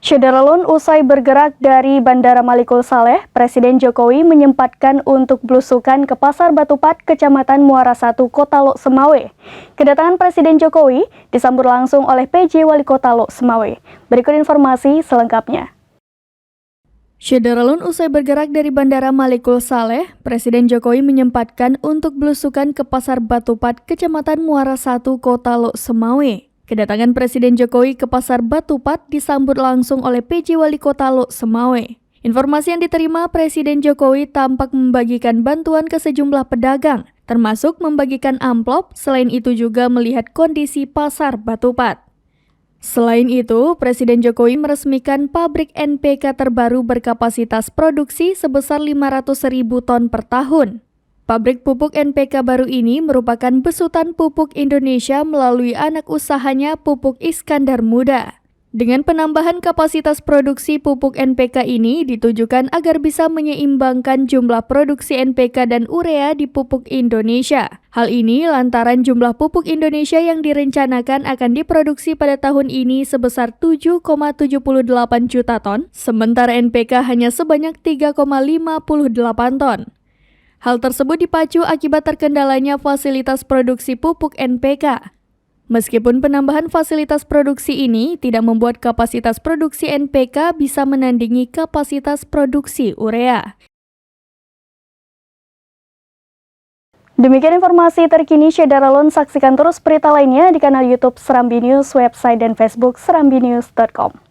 Syederalun usai bergerak dari Bandara Malikul Saleh, Presiden Jokowi menyempatkan untuk belusukan ke Pasar Batupat, Kecamatan Muara 1, Kota Lok Semawe. Kedatangan Presiden Jokowi disambut langsung oleh PJ Wali Kota Lok Semawe. Berikut informasi selengkapnya. Syederalun usai bergerak dari Bandara Malikul Saleh, Presiden Jokowi menyempatkan untuk belusukan ke Pasar Batupat, Kecamatan Muara 1, Kota Lok Semawe. Kedatangan Presiden Jokowi ke Pasar Batupat disambut langsung oleh PJ Wali Kota Lok Semawe. Informasi yang diterima, Presiden Jokowi tampak membagikan bantuan ke sejumlah pedagang, termasuk membagikan amplop, selain itu juga melihat kondisi Pasar Batupat. Selain itu, Presiden Jokowi meresmikan pabrik NPK terbaru berkapasitas produksi sebesar 500.000 ton per tahun. Pabrik pupuk NPK baru ini merupakan besutan pupuk Indonesia melalui anak usahanya Pupuk Iskandar Muda. Dengan penambahan kapasitas produksi pupuk NPK ini ditujukan agar bisa menyeimbangkan jumlah produksi NPK dan urea di pupuk Indonesia. Hal ini lantaran jumlah pupuk Indonesia yang direncanakan akan diproduksi pada tahun ini sebesar 7,78 juta ton, sementara NPK hanya sebanyak 3,58 ton. Hal tersebut dipacu akibat terkendalanya fasilitas produksi pupuk NPK. Meskipun penambahan fasilitas produksi ini tidak membuat kapasitas produksi NPK bisa menandingi kapasitas produksi urea. Demikian informasi terkini Syederalun, saksikan terus berita lainnya di kanal YouTube Serambi News, website dan Facebook serambinews.com.